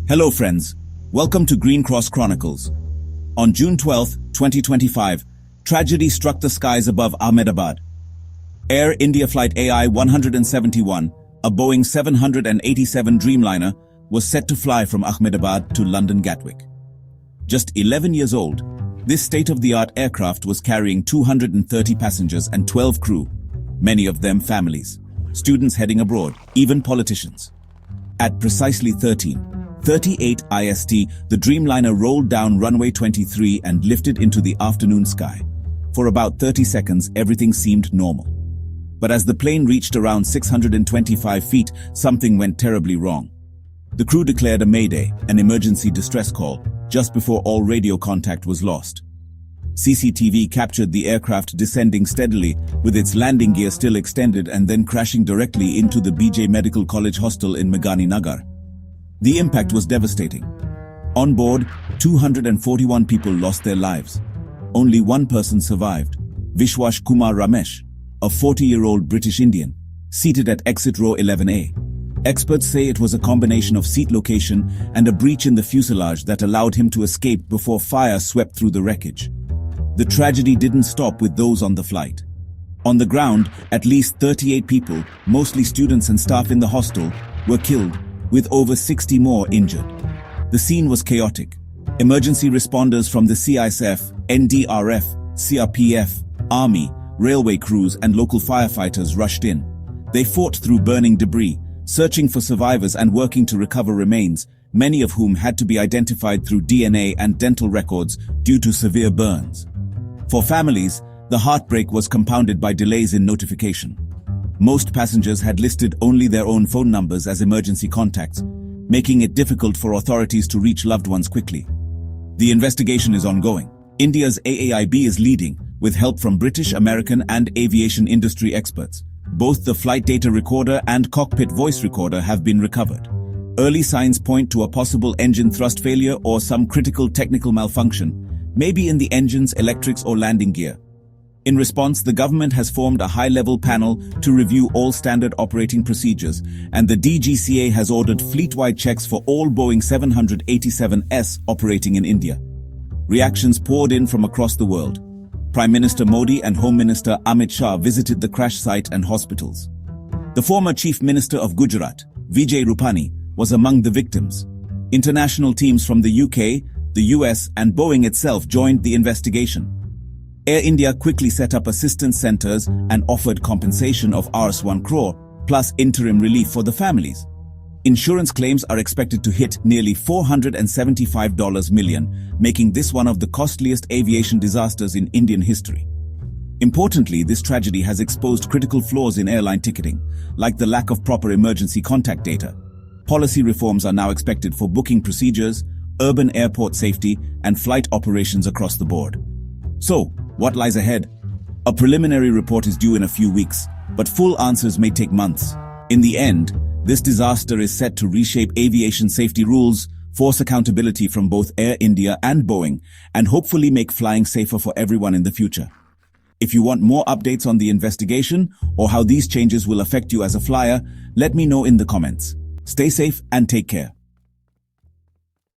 Hello friends, welcome to Cross Chronicles. On June 12, 2025, tragedy struck the skies above Ahmedabad. Air India Flight AI-171, a Boeing 787 Dreamliner, was set to fly from Ahmedabad to London Gatwick. Just 11 years old, this state-of-the-art aircraft was carrying 230 passengers and 12 crew, many of them families, students heading abroad, even politicians. At precisely 13:38 IST, the Dreamliner rolled down runway 23 and lifted into the afternoon sky. For about 30 seconds, everything seemed normal. But as the plane reached around 625 feet, something went terribly wrong. The crew declared a mayday, an emergency distress call, just before all radio contact was lost. CCTV captured the aircraft descending steadily, with its landing gear still extended and then crashing directly into the BJ Medical College hostel in Megani Nagar. The impact was devastating. On board, 241 people lost their lives. Only one person survived, Vishwash Kumar Ramesh, a 40-year-old British Indian, seated at exit row 11A. Experts say it was a combination of seat location and a breach in the fuselage that allowed him to escape before fire swept through the wreckage. The tragedy didn't stop with those on the flight. On the ground, at least 38 people, mostly students and staff in the hostel, were killed, with over 60 more injured. The scene was chaotic. Emergency responders from the CISF, NDRF, CRPF, Army, railway crews and local firefighters rushed in. They fought through burning debris, searching for survivors and working to recover remains, many of whom had to be identified through DNA and dental records due to severe burns. For families, the heartbreak was compounded by delays in notification. Most passengers had listed only their own phone numbers as emergency contacts, making it difficult for authorities to reach loved ones quickly. The investigation is ongoing. India's AAIB is leading, with help from British, American, and aviation industry experts. Both the flight data recorder and cockpit voice recorder have been recovered. Early signs point to a possible engine thrust failure or some critical technical malfunction, maybe in the engine's electrics or landing gear. In response, the government has formed a high-level panel to review all standard operating procedures, and the DGCA has ordered fleet-wide checks for all Boeing 787s operating in India. Reactions poured in from across the world. Prime Minister Modi and Home Minister Amit Shah visited the crash site and hospitals. The former Chief Minister of Gujarat, Vijay Rupani, was among the victims. International teams from the UK, the US, and Boeing itself joined the investigation. Air India quickly set up assistance centers and offered compensation of Rs 1 crore, plus interim relief for the families. Insurance claims are expected to hit nearly $475 million, making this one of the costliest aviation disasters in Indian history. Importantly, this tragedy has exposed critical flaws in airline ticketing, like the lack of proper emergency contact data. Policy reforms are now expected for booking procedures, urban airport safety, and flight operations across the board. So, what lies ahead? A preliminary report is due in a few weeks, but full answers may take months. In the end, this disaster is set to reshape aviation safety rules, force accountability from both Air India and Boeing, and hopefully make flying safer for everyone in the future. If you want more updates on the investigation or how these changes will affect you as a flyer, let me know in the comments. Stay safe and take care.